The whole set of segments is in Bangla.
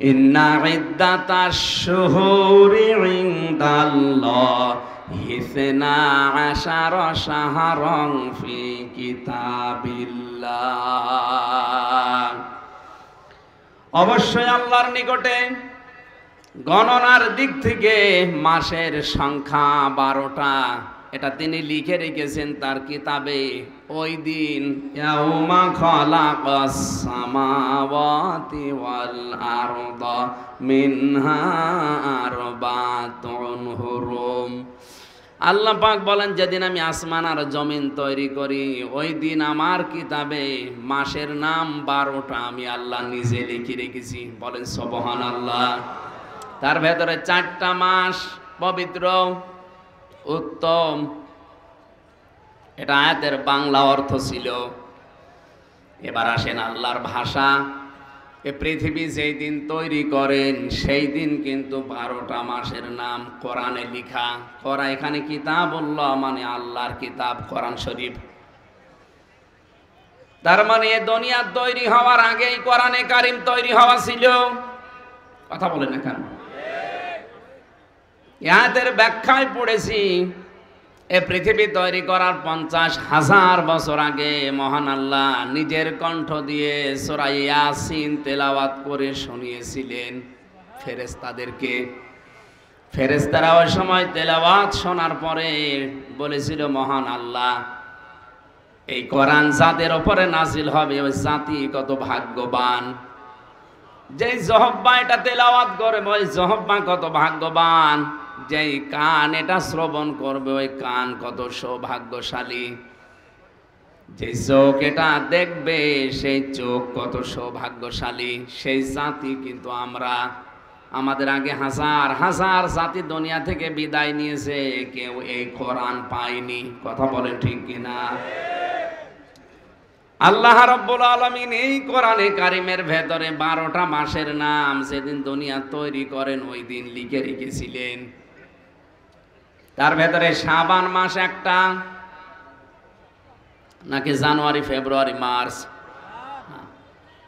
ইন্না ইদ্দাতাশ শুহুরি ইনদাল্লাহি ইসনা আশারা শাহরান ফি কিতাবিল্লাহ। অবশ্যই আল্লাহর নিকটে গণনার দিক থেকে মাসের সংখ্যা 12টা। এটা তিনি লিখে রেখেছেন তার কিতাবে। ওই দিন ইয়াউমা খালাকাস সামাওয়াতি ওয়াল আরদা মিনহা আরবাতুন হুরুম। আল্লাহ পাক বলেন, যেদিন আমি আসমান আর জমিন তৈরি করি ওই দিন আমার কিতাবে মাসের নাম 12টা আমি আল্লাহ নিজে লিখে রেখেছি। বলেন সুবহানাল্লাহ। তার ভেতরে 4টা মাস পবিত্র উত্তম। এটা আয়াতের বাংলা অর্থ ছিল। এবার আসেন আল্লাহর ভাষা। এ পৃথিবী যেই দিন তৈরি করেন সেই দিন কিন্তু 12টা মাসের নাম কোরআনে লিখা করা। এখানে কিতাবুল্লাহ মানে আল্লাহর কিতাব কোরআন শরীফ। তার মানে দুনিয়া তৈরি হওয়ার আগেই কোরআনে কারিম তৈরি হওয়া ছিল। কথা বলেন না কেন? ইয়াদের ব্যাখ্যায় পড়েছি এ পৃথিবী তৈরি করার 50,000 বছর আগে মহান আল্লাহ নিজের কণ্ঠ দিয়ে সূরা ইয়াসিন তেলাওয়াত করে শুনিয়েছিলেন ফেরেশতাদেরকে। ফেরেশতারা ওই সময় তেলাওয়াত শোনার পরে বলেছিল, মহান আল্লাহ, এই কোরআন যাদের উপরে নাজিল হবে ওই জাতি কত ভাগ্যবান। যেই জহব্বা এটা তেলাওয়াত করবে ওই জহব্বা কত ভাগ্যবান। যেই কান এটা শ্রবণ করবে ওই কান কত সৌভাগ্যশালী। যেই চোখ এটা দেখবে সেই চোখ কত সৌভাগ্যশালী। সেই জাতি কিন্তু আমরা। আমাদের আগে হাজার হাজার জাতি দুনিয়া থেকে বিদায় নিয়েছে, কেউ এই কোরআন পায়নি। কথা বলেন ঠিক কিনা? আল্লাহ রাব্বুল আলামিন এই কোরআনে কারিমের ভেতরে 12টা মাসের নাম যেদিন দুনিয়া তৈরি করেন ওই দিন লিখে রেখেছিলেন। তার ভেতরে শাবান মাস একটা, নাকি জানুয়ারি, ফেব্রুয়ারি, মার্চ,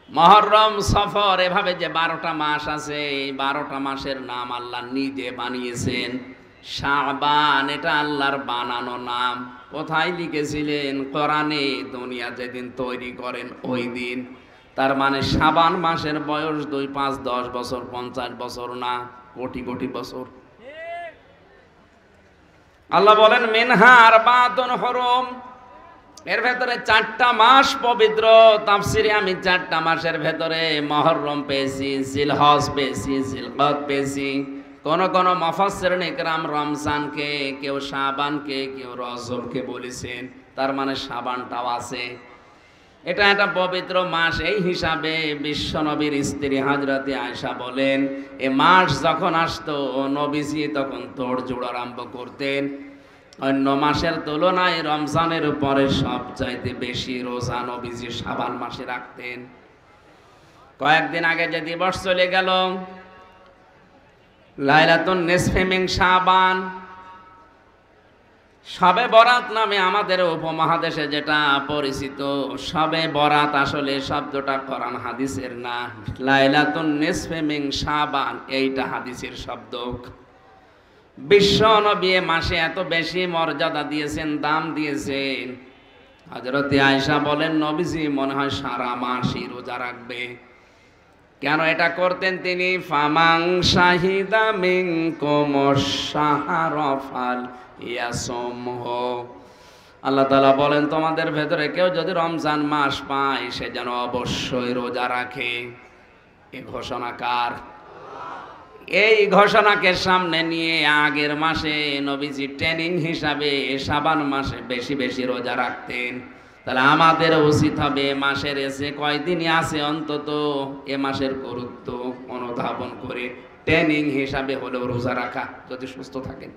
মুহররম, সফর, এভাবে যে 12টা মাস আছে এই 12টা মাসের নাম আল্লাহ নিজে বানিয়েছেন। শাবান এটা আল্লাহর বানানো নাম। কোথায় লিখেছিলেন? কোরআনে। দুনিয়া যেদিন তৈরি করেন ওই দিন। তার মানে শাবান মাসের বয়স 2, 5, 10 বছর, 50 বছর না, কোটি কোটি বছর। আল্লাহ বলেন মিনহা আরবাতুন হুরুম। এর ভেতরে 4টা মাস পবিত্র। তাফসিরে আমি 4টা মাসের ভেতরে মুহররম পেয়েছি, জিলহজ পেয়েছি, জিলকদ পেয়েছি। কোন কোন মুফাসসিরিন ইকরাম রমজানকে, কেউ শাবানকে, কেউ রজবকে বলেছেন। তার মানে শাবানটাও আছে। এটা একটা পবিত্র মাস। এই হিসাবে বিশ্বনবীর স্ত্রী হযরতে আয়েশা বলেন, এ মাস যখন আসতো নবীজি তখন তোড়জোড় আরম্ভ করতেন। অন্য মাসের তুলনায় রমজানের উপরে সবচাইতে বেশি রোজা নবীজি শাবান মাসে রাখতেন। কয়েকদিন আগে যে দিবস চলে গেল লাইলাতুন নিসফে মিন শাবান, শবে বরাত নামে আমাদের উপমহাদেশে যেটা পরিচিত। শবে বরাত আসলে শব্দটা কোরআন হাদিসের না। লাইলাতুন নিসফে মিন শাবান এইটা হাদিসের শব্দ। বিশ্ব নবী মাসে এত বেশি মর্যাদা দিয়েছেন, দাম দিয়েছেন। হযরতে আয়েশা বলেন, নবীজি মনে হয় সারা মাসই রোজা রাখবে। কেন এটা করতেন তিনি? ফামাং শাহিদা মিনকুমুশ শাহরা ফালইয়াসুমহু। আল্লাহ তাআলা বলেন, তোমাদের ভেতরে কেউ যদি রমজান মাস পায় সে যেন অবশ্যই রোজা রাখে। এই ঘোষণা কার? এই ঘোষণাকে সামনে নিয়ে আগের মাসে নবীজি ট্রেনিং হিসাবে শাবান মাসে বেশি বেশি রোজা রাখতেন। তাহলে আমাদের উচিত হবে মাসের এসে কয়দিনই আছে অন্তত এ মাসের গুরুত্ব অনুধাবন করে ট্রেনিং হিসাবে হলেও রোজা রাখা, যদি সুস্থ থাকেন।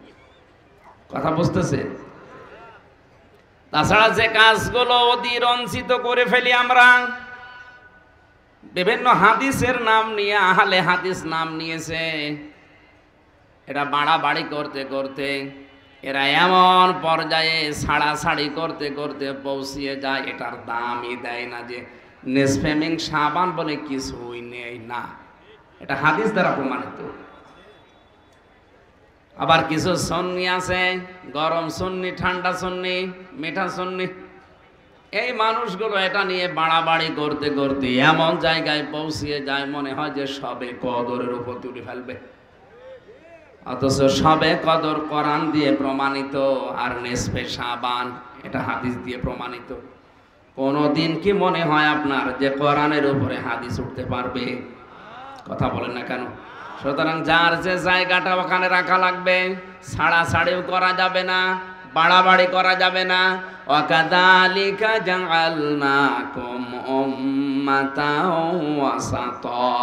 কথা বুঝতেছে? তাছাড়া যে কাজগুলো অতিরঞ্ছিত করে ফেলি আমরা, বিভিন্ন হাদিসের নাম নিয়ে, আহলে হাদিস নাম নিয়েছে, এটা বাড়াবাড়ি করতে করতে এরা এমন পর্যায়ে ছাড়াছাড়ি করতে করতে পৌঁছিয়ে যায় এটার দামই দেয় না। যে নিসফে মিন শাবান বলে কিছুই নেই না, এটা হাদিস দ্বারা প্রমাণিত। আবার কিছু সুন্নি আছে, গরম সুন্নি, ঠান্ডা সুন্নি, মিঠা সুন্নি। এই মানুষগুলো এটা নিয়ে বাড়াবাড়ি করতে করতে এমন জায়গায় পৌঁছিয়ে যায় মনে হয় যে সবে কদরের উপর তুলে ফেলবে, অথচ সবে কদর কোরআন দিয়ে প্রমাণিত, আর নিসফে শাবান এটা হাদিস দিয়ে প্রমাণিত। কোনদিন কি মনে হয় আপনার যে কোরআনের উপরে হাদিস উঠতে পারবে? কথা বলেন না কেন? সুতরাং যার যে জায়গাটা ওখানে রাখা লাগবে, ছাড়াছাড়িও করা যাবে না, বাড়াবাড়ি করা যাবে না। ওয়াকাযালিকা জাআলনাকুম উম্মাতাও ওয়াসাতা,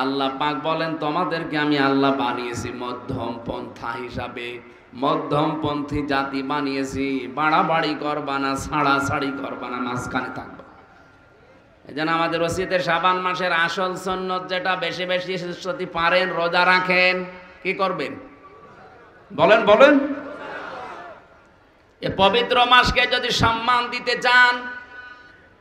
আল্লাহ পাক বলেন তোমাদেরকে আমি আল্লাহ বানিয়েছি মধ্যম পন্থা হিসাবে, মধ্যমপন্থী জাতি বানিয়েছি। বাড়াবাড়ি করবা না, ছাড়াছাড়ি করবা না, মাঝখানে থাকবা। এই জন্য আমাদের ওসিয়তে শাবান মাসের আসল সুন্নত যেটা, বেশি বেশি যদি পারেন রোজা রাখেন। কি করবেন বলেন বলেন? এ পবিত্র মাসকে যদি সম্মান দিতে চান,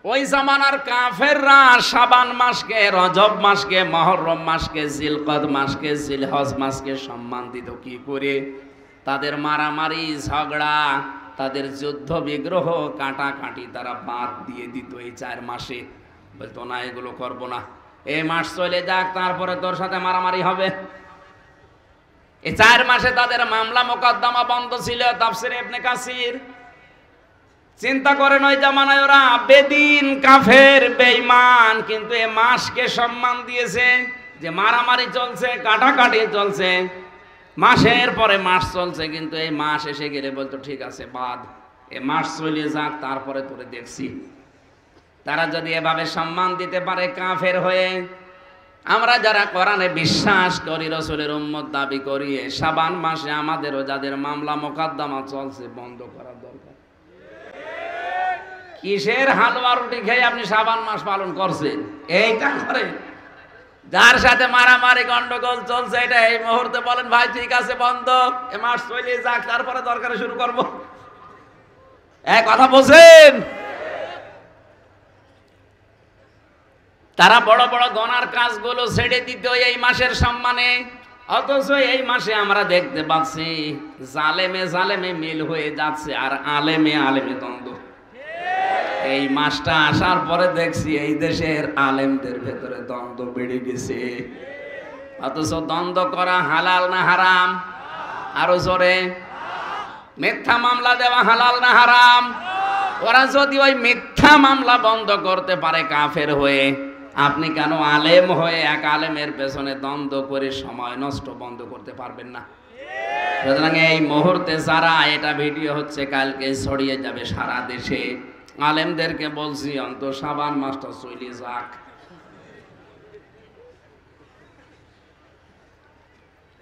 ওই জামানার কাফেররা শাবান মাসকে, রজব মাসকে, মুহররম মাসকে, জিলকদ মাসকে, জিলহজ মাসকে সম্মান দিত কি করে? তাদের মারামারি, ঝগড়া, তাদের যুদ্ধ বিগ্রহ, কাটাকাটি তারা বাদ দিয়ে দিত এই 4 মাসে। বলতো না এগুলো করব না, এই মাস চলে যাক, তারপরে তোর সাথে মারামারি হবে। এই 4 মাসে তাদের মামলা মোকদ্দমা বন্ধ ছিল। তাফসিরে ইবনে কাসির চিন্তা করেন, ওই জামানায় ওরা বেদিন, কাফের, বেঈমান, কিন্তু এই মাসকে সম্মান দিয়েছে। যে মারামারি চলছে, কাটাকাটি চলছে, মাসের পরে মাস চলছে, কিন্তু এই মাস এসে গেলে বলতো ঠিক আছে বাদ, এ মাস চলে যাক, তারপরে তোরে দেখছি। তারা যদি এভাবে সম্মান দিতে পারে কাফের হয়ে, আমরা যারা কোরআনে বিশ্বাস করি, রাসূলের উম্মত দাবি করি, শাবান মাসে আমাদেরও যাদের মামলা মোকদ্দমা চলছে বন্ধ করা দরকার। কিসের হালুয়া রুটি খেয়ে আপনি শাবান মাস পালন করছেন? এইটা করে যার সাথে মারামারি গন্ডগোল চলছে, এটা এই মুহূর্তে বলেন ভাই ঠিক আছে বন্ধ, এ মাস চলে যাক, তারপরে দরকারে শুরু করব। এক কথা বলছেন? তারা বড় বড় গনার কাজগুলো ছেড়ে দিত এই মাসের সম্মানে, অথচ এই মাসে আমরা দেখতে পাচ্ছি জালেমে জালেমে মিল হয়ে যাচ্ছে, আর আলেমে আলেমে দ্বন্দ্ব। এই মাসটা আসার পরে দেখছি এই দেশের আলেমদের ভেতরে দ্বন্দ্ব বেড়ে গেছে। অথচ দ্বন্দ্ব করা হালাল না হারাম? আরো জোরে। মিথ্যা মামলা দেওয়া হালাল না হারাম? ওরা যদি ওই মিথ্যা মামলা বন্ধ করতে পারে কাফের হয়ে, আপনি কেন আলেম হয়ে এক আলেমের পেছনে দ্বন্দ্ব করে সময় নষ্ট বন্ধ করতে পারবেন না? সুতরাং এই মুহূর্তে যারা, এটা ভিডিও হচ্ছে, কালকে ছড়িয়ে যাবে সারা দেশে, আলেমদেরকে বলছি অন্তত শাবান মাসটা চলে যাক।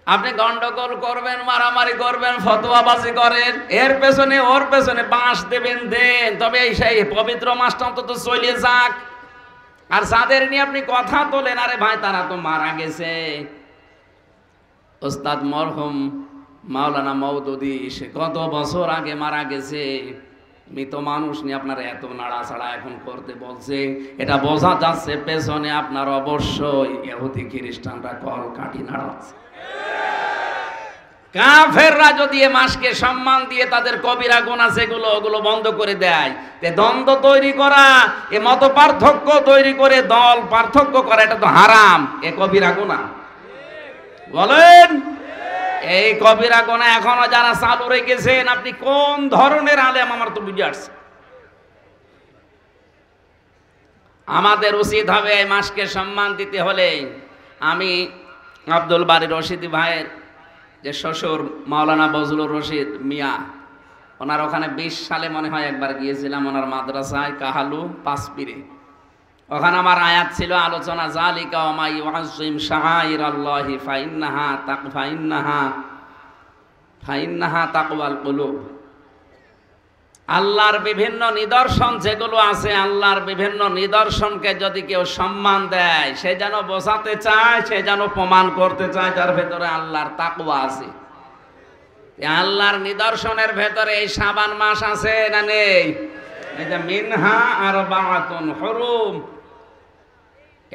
আপনি গন্ডগোল করবেন, মারামারি করবেন, ফতোয়াবাজি করেন, এর পেছনে ওর পেছনে বাঁশ দেবেন, দেন, তবে সেই পবিত্র মাসটা অন্তত চলে যাক। আর যাদের নিয়ে আপনি কথা তোলেন, আরে ভাই তারা তো মারা গেছে। ওস্তাদ মরহুম মাওলানা মওদুদি, সে কত বছর আগে মারা গেছে। মৃত মানুষ নিয়ে আপনারা এত নাড়াচাড়া এখন করতে বলছে, এটা বোঝা যাচ্ছে পেছনে আপনার অবশ্যই ইহুদি খ্রিস্টানরা কল কাঠি নাড়াচ্ছে। কাফেররা যদি এ মাসকে সম্মান দিয়ে তাদের কবিরা গুনাহ যেগুলো, ওগুলো বন্ধ করে দেয়, তে দ্বন্দ্ব তৈরি করা, এ মত পার্থক্য তৈরি করে দল পার্থক্য করা, এটা তো হারাম, এ কবিরা গুনাহ। বলেন, এই কবিরা গুনাহ এখনো যারা চালু রেখেছেন, আপনি কোন ধরনের আলেম আমার তো বুঝে আসছে। আমাদের উচিত হবে এই মাসকে সম্মান দিতে হলে, আমি আব্দুল বারী রশিদি ভাইয়ের যে শ্বশুর মাওলানা বজলুর রশিদ মিয়া, ওনার ওখানে 20 সালে মনে হয় একবার গিয়েছিলাম, ওনার মাদ্রাসায় কাহালু পাঁচপীরে। ওখানে আমার আয়াত ছিল, আলোচনা, জালিকা ওয়া মা ইউআযযিম শাআইরাল্লাহি ফাইন্নাহা তাকওয়াল কুলুব। আল্লাহর বিভিন্ন নিদর্শন যেগুলো আছে, আল্লাহর বিভিন্ন নিদর্শনকে যদি কেউ সম্মান দেয়, সে যেন বোঝাতে চায়, সে যেন প্রমাণ করতে চায় যার ভেতরে আল্লাহর তাকওয়া আছে। আল্লাহর নিদর্শনের ভেতরে এই শাবান মাস আছে না নেই? এই যে মিনহা আরবাআতুন হুরুম,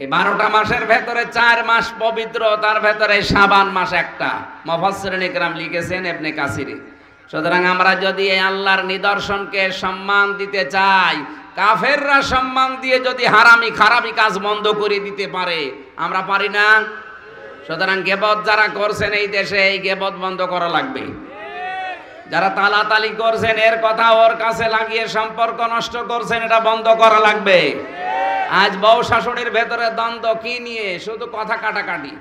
এই 12টা মাসের ভেতরে 4 মাস পবিত্র, তার ভেতরে শাবান মাস একটা। মুফাসসিরিন ইকরাম লিখেছেন ইবনে কাসির। সুতরাং আমরা যদি এই আল্লাহর নিদর্শনকে সম্মান দিতে চাই, কাফেররা সম্মান দিয়ে যদি হারামি খারাপি কাজ বন্ধ করে দিতে পারে, আমরা পারি না? সুতরাং গীবত যারা করছেন এই দেশে, এই গীবত বন্ধ করা লাগবে। যারা তালাতালি করছেন, এর কথা ওর কাছে লাগিয়ে সম্পর্ক নষ্ট করছেন, এটা বন্ধ করা লাগবে। আজ বউ শাশুড়ির ভেতরে দ্বন্দ্ব কি নিয়ে? শুধু কথা কাটাকাটি।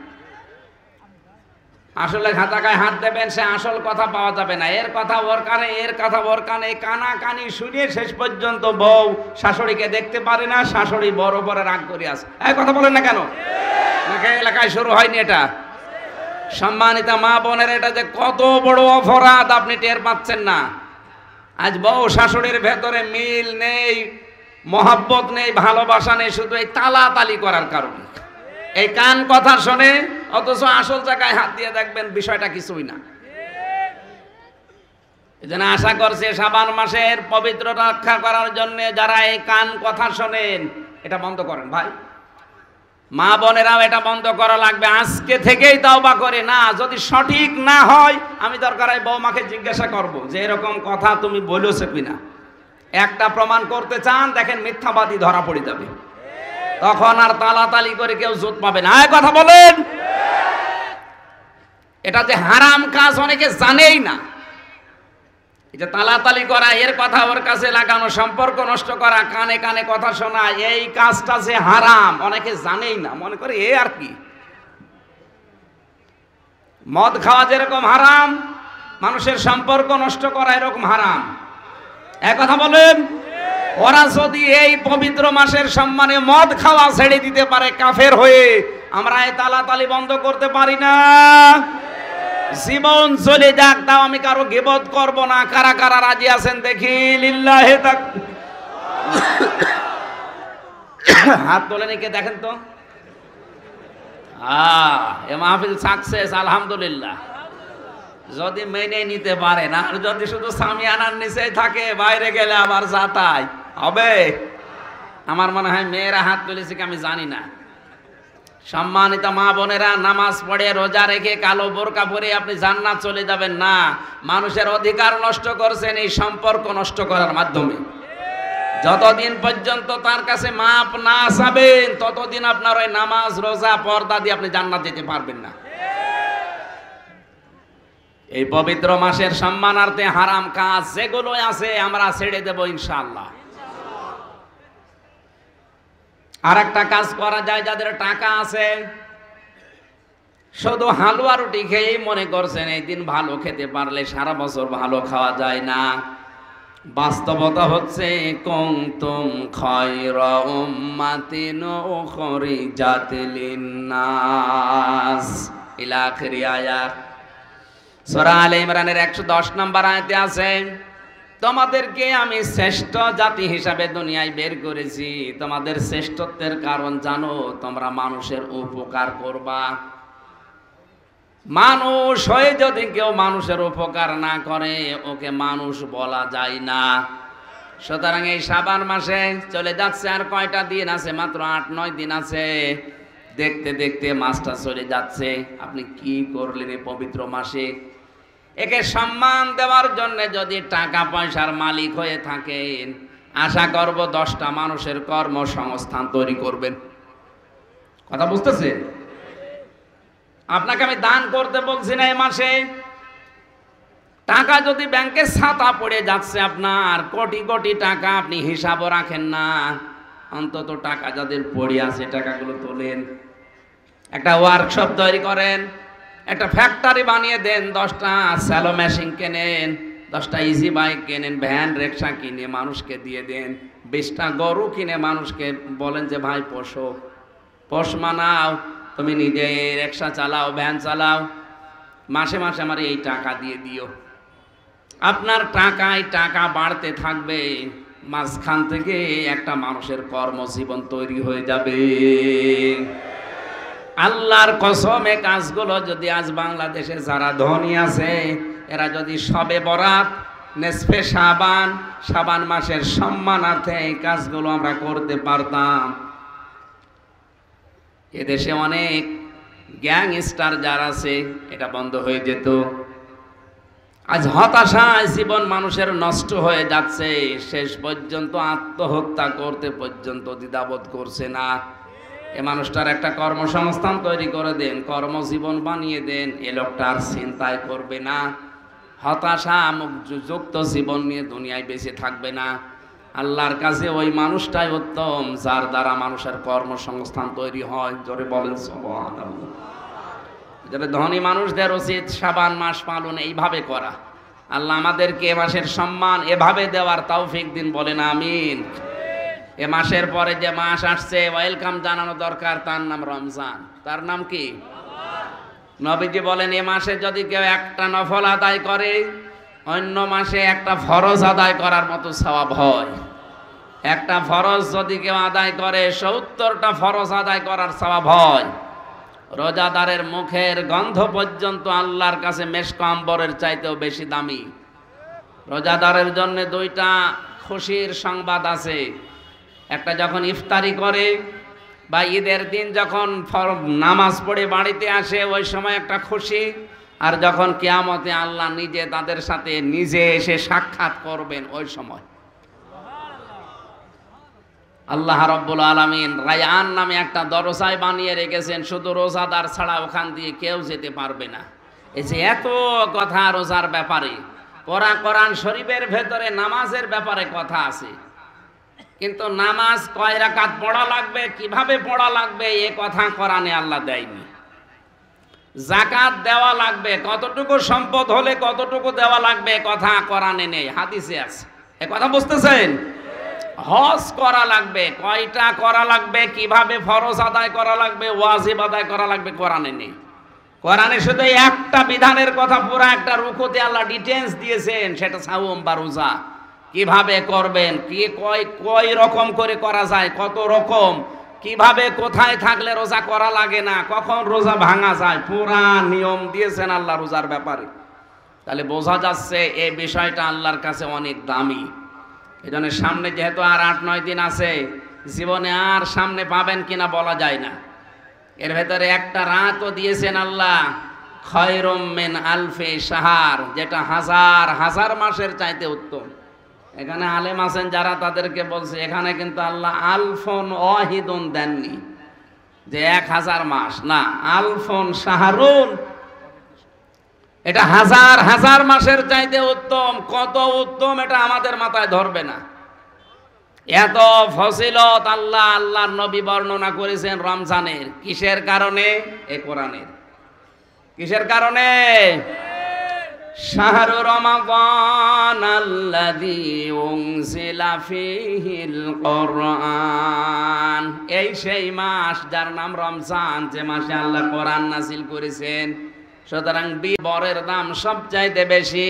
আসলে খাতাকায় হাত দেবেন, সে আসল কথা পাওয়া যাবে না। এর কথা ওর কানে, এর কথা ওর কানে, কানাকানি শুনিয়ে শেষ পর্যন্ত বউ শাশুড়িকে দেখতে পারে না, শাশুড়ি বড় বড় রাগ করে আসে। এই কথা বলেন না কেন? নাকি এলাকায় শুরু হয়নি এটা? সম্মানিত মা বোনের, এটা যে কত বড় অপরাধ আপনি টের পাচ্ছেন না। আজ বউ শাশুড়ির ভেতরে মিল নেই, মহব্বত নেই, ভালোবাসা নেই, শুধু এই তালাতালি করার কারণে। এই কান কথা শোনে, অথচ আসল জায়গায় হাত দিয়ে দেখবেন বিষয়টা কিছুই না। এজন্য আশা করছে শাবান মাসের পবিত্র রক্ষা করার জন্য যারা এই কান কথা শোনেন, এটা বন্ধ করেন ভাই। মা বোনেরাও এটা বন্ধ করা লাগবে। আজকে থেকেই তওবা করে, না যদি সঠিক না হয়, আমি দরকার হয় বৌমাকে জিজ্ঞাসা করব যে এরকম কথা তুমি বলেছো কিনা। একটা প্রমাণ করতে চান, দেখেন মিথ্যাবাদী ধরা পড়ে যাবে, তখন আর তালাতালি করে কেউ জোট পাবে না। এই কথা বলেন। এটা যে হারাম কাজ অনেকে জানেই না। এই যে তালাতালি করা, এর কথা ওর কাছে লাগানো, সম্পর্ক নষ্ট করা, কানে কানে কথা শোনা, এই কাজটা যে হারাম অনেকে জানেই না, মনে করে এ আর কি। মদ খাওয়া যেরকম হারাম, মানুষের সম্পর্ক নষ্ট করা এরকম হারাম। এক কথা বলেন। ওরা যদি এই পবিত্র মাসের সম্মানে মদ খাওয়া ছেড়ে দিতে পারে কাফের হয়ে, আমরা এই তালাতালি বন্ধ করতে পারি না? জীবন চলে যাক, তাও আমি কারো গীবত করব না। কারা কারা রাজি আছেন দেখি? লিল্লাহি তাক হাত তোলেন কে দেখেন তো। এ মাহফিল সাকসেস, আলহামদুলিল্লাহ। যদি মেনে নিতে পারে না, আর যদি শুধু সামিয়ানার নিচে থাকে, বাইরে গেলে আবার যাতাই হবে। আমার মনে হয় মেয়েরা হাত তুলেছে কি আমি জানি না। সম্মানিত মা বোনেরা, নামাজ পড়ে রোজা রেখে কালো বোরকা পরে আপনি জান্নাত চলে যাবেন না। মানুষের অধিকার নষ্ট করছেন এই সম্পর্ক নষ্ট করার মাধ্যমে। যতদিন পর্যন্ত তার কাছে মাপ না চাবেন, ততদিন আপনার ওই নামাজ রোজা পর্দা দিয়ে আপনি জান্নাত যেতে পারবেন না। এই পবিত্র মাসের সম্মানার্থে হারাম কাজ যেগুলো আছে আমরা ছেড়ে দেব ইনশাআল্লাহ। আর একটা কাজ করা যায়, যাদের টাকা আছে, শুধু হালুয়া রুটি খেয়েই মনে করছেন এই দিন ভালো খেতে পারলে সারা বছর ভালো খাওয়া যায় না। বাস্তবতা হচ্ছে কুনতুম খায়রা উম্মাতিন উখরিজাত লিন-নাস ইলা আখিরি আয়াত। সূরা আলে ইমরানের 110 নম্বর আয়াতে আছে, তোমাদেরকে আমি শ্রেষ্ঠ জাতি হিসাবে দুনিয়ায় বের করেছি। তোমাদের শ্রেষ্ঠত্বের কারণ জানো? তোমরা মানুষের উপকার করবা। মানুষ হয়ে যদি কেউ মানুষের উপকার না করে, ওকে মানুষ বলা যায় না। সুতরাং এই শাবান মাসে চলে যাচ্ছে, আর কয়টা দিন আছে? মাত্র 8-9 দিন আছে। দেখতে দেখতে মাসটা চলে যাচ্ছে। আপনি কি করলেন এই পবিত্র মাসে? একে সম্মান দেওয়ার জন্য যদি টাকা পয়সার মালিক হয়ে থাকেন, আশা করব 10টা মানুষের কর্মসংস্থান তৈরি করবেন। কথা বুঝতেছেন? আপনাকে আমি দান করতে বলছি না। এই মাসে টাকা যদি ব্যাংকে ছাতা পড়ে যাচ্ছে আপনার, কোটি কোটি টাকা, আপনি হিসাবও রাখেন না, অন্তত টাকা যাদের পড়ে আছে টাকাগুলো তোলেন। একটা ওয়ার্কশপ তৈরি করেন, একটা ফ্যাক্টরি বানিয়ে দেন, 10টা স্যালো মেশিন কেনেন, 10টা ইজি বাইক কেনেন, ভ্যান রিক্সা কিনে মানুষকে দিয়ে দেন, 20টা গরু কিনে মানুষকে বলেন যে ভাই পোষ মানাও, তুমি নিজে রিক্সা চালাও, ভ্যান চালাও, মাসে মাসে আমার এই টাকা দিয়ে দিও। আপনার টাকায় টাকা বাড়তে থাকবে, মাঝখান থেকে একটা মানুষের কর্মজীবন তৈরি হয়ে যাবে। আল্লাহর কসমে কাজগুলো যদি আজ বাংলাদেশে যারা ধনী আছে, এরা যদি শবে বরাত, নেসফে শাবান, শাবান মাসের সম্মানার্থে এই কাজগুলো আমরা করতে পারতাম, এদেশে অনেক গ্যাংস্টার যারা আছে এটা বন্ধ হয়ে যেত। আজ হতাশায় জীবন মানুষের নষ্ট হয়ে যাচ্ছে, শেষ পর্যন্ত আত্মহত্যা করতে পর্যন্ত দ্বিধাবোধ করছে না। এ মানুষটার একটা কর্মসংস্থান তৈরি করে দেন, কর্মজীবন বানিয়ে দেন, এ লোকটা আর চিন্তায় করবে না, হতাশা যুক্ত জীবন নিয়ে দুনিয়ায় বেঁচে থাকবে না। আল্লাহর কাছে ওই মানুষটাই উত্তম যার দ্বারা মানুষের কর্মসংস্থান তৈরি হয়। জোরে বলেন সুবহানাল্লাহ। যারা ধনী মানুষদের উচিত শাবান মাস পালন এইভাবে করা। আল্লাহ আমাদেরকে এ মাসের সম্মান এভাবে দেওয়ার তৌফিক দিন, বলেন আমিন। এ মাসের পরে যে মাস আসছে ওয়েলকাম জানানো দরকার, তার নাম রমজান। তার নাম কি? নবীজি বলেন এ মাসে যদি কেউ একটা নফল আদায় করে অন্য মাসে একটা ফরজ আদায় করার মতো সওয়াব হয়। একটা ফরজ যদি কেউ আদায় করে ৭০টা ফরজ আদায় করার সওয়াব হয়। রোজাদারের মুখের গন্ধ পর্যন্ত আল্লাহর কাছে মেশক আম্বরের চাইতেও বেশি দামি। রোজাদারের জন্য দুইটা খুশির সংবাদ আছে। একটা যখন ইফতারি করে বা ঈদের দিন যখন নামাজ পড়ে বাড়িতে আসে ওই সময় একটা খুশি, আর যখন কিয়ামতে আল্লাহ নিজে তাদের সাথে নিজে এসে সাক্ষাৎ করবেন ওই সময়। আল্লাহ রাব্বুল আলামিন রায়ান নামে একটা দরজায় বানিয়ে রেখেছেন, শুধু রোজাদার ছাড়া ওখান দিয়ে কেউ যেতে পারবে না। এই যে এত কথা রোজার ব্যাপারে, কোরআন শরীফের ভেতরে নামাজের ব্যাপারে কথা আছে, কিন্তু নামাজ কয় রাকাত পড়া লাগবে, কিভাবে পড়া লাগবে এ কথা কোরআনে আল্লাহ দেয়নি। যাকাত দেওয়া লাগবে, কতটুকু সম্পদ হলে কতটুকু দেওয়া লাগবে কথা কোরআনে নেই, হাদিসে আছে। এ কথা বুঝতেছেন? হজ করা লাগবে, কয়টা করা লাগবে, কিভাবে ফরজ আদায় করা লাগবে, ওয়াজিব আদায় করা লাগবে, কোরআনে নেই। কোরআনে শুধু একটা বিধানের কথা পুরো একটা রুকুতে আল্লাহ ডিটেইলস দিয়েছেন, সেটা সাওম বা রোজা কিভাবে করবেন, কি কয় রকম করে করা যায়, কত রকম, কিভাবে কোথায় থাকলে রোজা করা লাগে না, কখন রোজা ভাঙা যায়, পুরা নিয়ম দিয়েছেন আল্লাহ রোজার ব্যাপারে। তাহলে বোঝা যাচ্ছে এই বিষয়টা আল্লাহর কাছে অনেক দামি। এই জন্য সামনে যেহেতু আর ৮-৯ দিন আছে, জীবনে আর সামনে পাবেন কিনা বলা যায় না। এর ভেতরে একটা রাতও দিয়েছেন আল্লাহ, খয়রুম মিন আলফি শাহর, যেটা হাজার হাজার মাসের চাইতে উত্তম। এখানে আলেম আছেন যারা তাদেরকে বলছে এখানে কিন্তু আল্লাহ আলফন ওয়াহিদুন দেননি, যে ১০০০ মাস না, আলফন শাহরুন, এটা হাজার হাজার মাসের চাইতে উত্তম। কত উত্তম এটা আমাদের মাথায় ধরবে না। এত ফজিলত আল্লাহর নবী বর্ণনা করেছেন রমজানের। কিসের কারণে? এ কোরআনের। কিসের কারণে? শাহরু রমাদান আল্লাযী উনজিলা ফীহিল কুরআন, এই সেই মাস যার নাম রমজান, যে মাসে আল্লাহ কোরআন নাযিল করেছেন। সুতরাং বরের দাম সবচাইতে বেশি।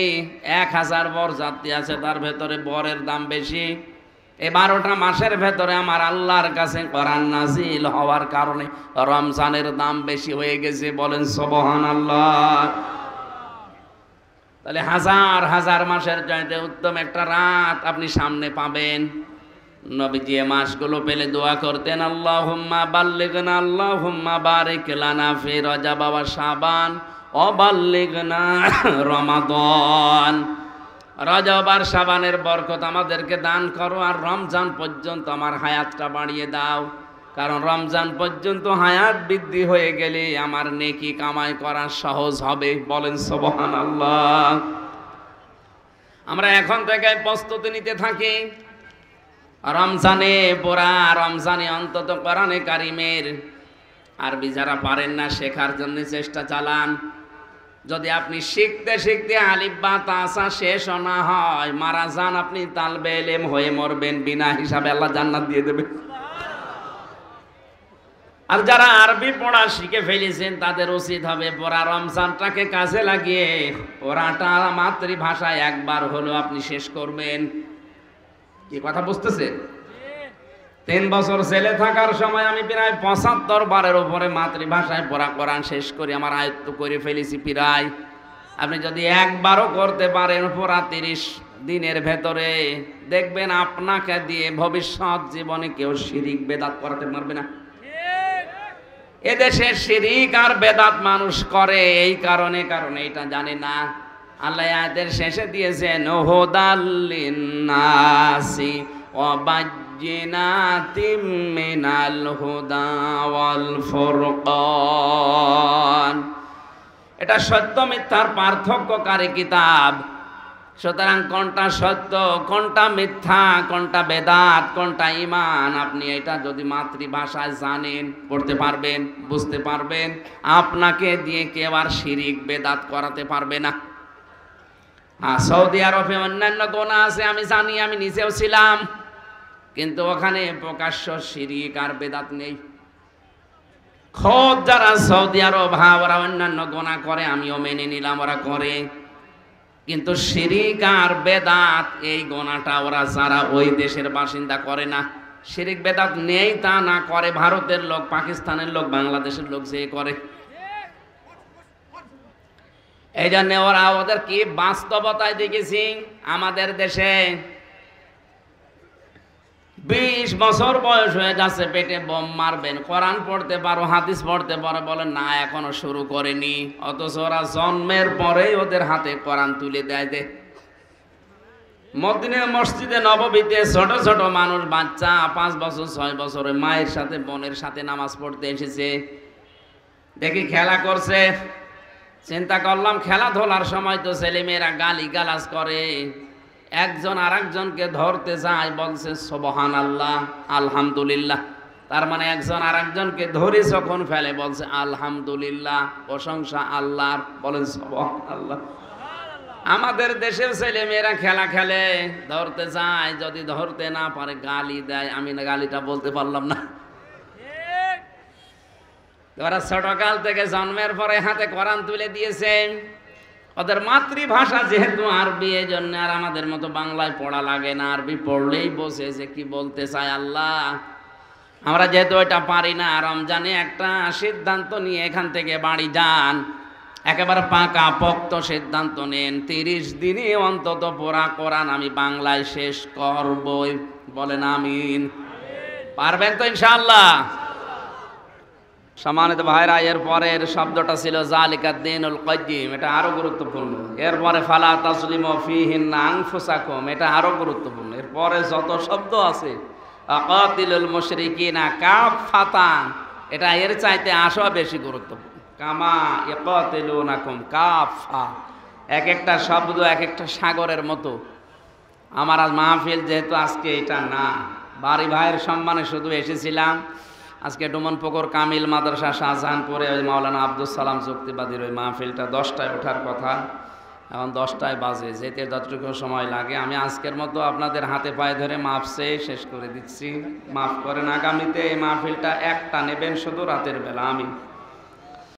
১০০০ বর জাতি আছে, তার ভেতরে বরের দাম বেশি। এই ১২টা মাসের ভেতরে আমার আল্লাহর কাছে কোরআন নাযিল হওয়ার কারণে রমজানের দাম বেশি হয়ে গেছে। বলেন সুবহানাল্লাহ। তাহলে হাজার হাজার মাসের চাইতে উত্তম একটা রাত আপনি সামনে পাবেন। নবীজি এই মাসগুলো পেলে দোয়া করতেন, আল্লাহুম্মা বাল্লিগনা, আল্লাহুম্মা বারিক লানা ফি রজব ওয়া শাবান ওয়া বাল্লিগনা রমাদান। রজব আর শাবানের বরকত আমাদেরকে দান করো, আর রমজান পর্যন্ত আমার হায়াতটা বাড়িয়ে দাও। কারণ রমজান পর্যন্ত হায়াত বৃদ্ধি হয়ে গেলে আমার নেকি কামাই করা সহজ হবে। বলেন সুবহানাল্লাহ। আমরা এখন থেকে প্রস্তুতি নিতে থাকি। রমজানে পুরা রমজানে অন্তত কোরআনে কারিমের আরবি যারা পারেন না শেখার জন্য চেষ্টা চালান। যদি আপনি শিখতে শিখতে আলিফ বা তাসা শেষ না হয়, মারা যান, আপনি তালবে ইলম হয়ে মরবেন, বিনা হিসাবে আল্লাহ জান্নাত দিয়ে দেবে। আর যারা আরবি পড়া শিখে ফেলেছেন তাদের উচিত হবে পুরা রমজানটাকে কাজে লাগিয়ে ওরাটা মাতৃভাষায় একবার হলো আপনি শেষ করবেন। কি কথা বুঝতেছেন? ৩ বছর ছেলে থাকার সময় আমি প্রায় ৭৫ বারের উপরে মাতৃভাষায় পড়া কোরআন শেষ করি, আমার আয়ত্ত করে ফেলেছি প্রায়। আপনি যদি একবারও করতে পারেন পুরা ৩০ দিনের ভেতরে, দেখবেন আপনাকে দিয়ে ভবিষ্যৎ জীবনে কেউ শিরিক বেদাত করাতে পারবে না। এদেশে শিরিক আর বেদাত মানুষ করে এই কারণে এটা জানে না। আল্লাহ আয়াতের শেষে দিয়েছেন হুদাল লিন্নাসি ওয়া বায়্যিনাতিম মিনাল হুদা ওয়াল ফুরকান। এটা সত্য মিথ্যার পার্থক্যকারী কিতাব। সুতরাং কোনটা সত্য, কোনটা মিথ্যা, কোনটা বেদাত, কোনটা ঈমান, আপনি এটা যদি মাতৃভাষায় জানেন, পড়তে পারবেন, বুঝতে পারবেন, আপনাকে দিয়ে কেউ আর শিরিক বেদাত করাতে পারবে না। সৌদি আরবে অন্যান্য গুনাহ আছে আমি জানি, আমি নিজেও ছিলাম, কিন্তু ওখানে প্রকাশ্য শিরিক আর বেদাত নেই। খোদ যারা সৌদি আরব ওরা অন্যান্য গুনাহ করে, আমিও মেনে নিলাম ওরা করে, কিন্তু শিরিক আর বেদাত এই গুনাহটা ওরা যারা ওই দেশের বাসিন্দা করে না। শিরিক বেদাত নেই তা না, করে ভারতের লোক, পাকিস্তানের লোক, বাংলাদেশের লোক যে করে। এই জন্য ওরা ওদের কি বাস্তবতায় দেখেছি। আমাদের দেশে 20 বছর বয়স হয়ে যাচ্ছে, পেটে বোম মারবেন, কোরআন পড়তে পারো, হাদিস পড়তে পারো, বলেন না এখনো শুরু করেনি। অথচ ওরা জন্মের পরেই ওদের হাতে কোরআন তুলে দেয়। মদিনা মসজিদে নববীতে ছোট ছোট মানুষ, বাচ্চা 5 বছর 6 বছরের মায়ের সাথে বোনের সাথে নামাজ পড়তে এসেছে, দেখি খেলা করছে। চিন্তা করলাম খেলাধুলার সময় তো ছেলেমেয়েরা গালি গালাজ করে, একজন আর একজনকে ধরতে যায়, বলছে সুবহানাল্লাহ আলহামদুলিল্লাহ। তার মানে একজন আর একজনকে ধরে যখন ফেলে বলছে আলহামদুলিল্লাহ, প্রশংসা আল্লাহর, বলেন সুবহানাল্লাহ। আমাদের দেশের ছেলে মেয়েরা খেলা খেলে, ধরতে যায়, যদি ধরতে না পারে গালি দেয়। আমি না গালিটা বলতে পারলাম না। ওরা ছোটকাল থেকে জন্মের পরে হাতে কোরআন তুলে দিয়েছে। ওদের মাতৃভাষা যেহেতু আরবি, এই জন্য আর আমাদের মতো বাংলায় পড়া লাগে না, আরবি পড়লেই বোঝে যে কি বলতে চায় আল্লাহ। আমরা যেহেতু এটা পারি না, রমজানে একটা সিদ্ধান্ত নিয়ে এখান থেকে বাড়ি যান, একেবারে পাকা পোক্ত সিদ্ধান্ত নেন, 30 দিনে অন্তত পুরা কোরআন আমি বাংলায় শেষ করবই। বলেন আমিন। পারবেন তো ইনশাআল্লাহ? সম্মানিত ভাইরা, এর পরের শব্দটা ছিল যালিকা দ্বীনুল কাইয়্যিম, এটা আরো গুরুত্বপূর্ণ। এরপরে ফালা তাজলিমু ফীহিন্না আনফুসাকুম, এটা আরো গুরুত্বপূর্ণ। এরপরে যত শব্দ আছে, আকাতিলুল মুশরিকিনা কাফাতান, এটা এর চাইতে আসো বেশি গুরুত্বপূর্ণ। কামা ইয়াকাতিলুনাকুম কাফা, এক একটা শব্দ এক একটা সাগরের মতো। আমার আজ মাহফিল যেহেতু আজকে এটা না, বাড়ি ভাইয়ের সম্মানে শুধু এসেছিলাম। আজকে ডুমনপুকুর কামিল মাদ্রাসা শাহজাহানপুরে ওই মাওলানা আব্দুল সালাম যুক্তিবাদীর ওই মাহফিলটা 10টায় ওঠার কথা, এখন 10টায় বাজে, যেতে যতটুকু সময় লাগে। আমি আজকের মতো আপনাদের হাতে পায়ে ধরে মাফ চেয়ে শেষ করে দিচ্ছি। মাফ করেন, আগামীতে এই মাহফিলটা একটা নেবেন শুধু রাতের বেলা। আমি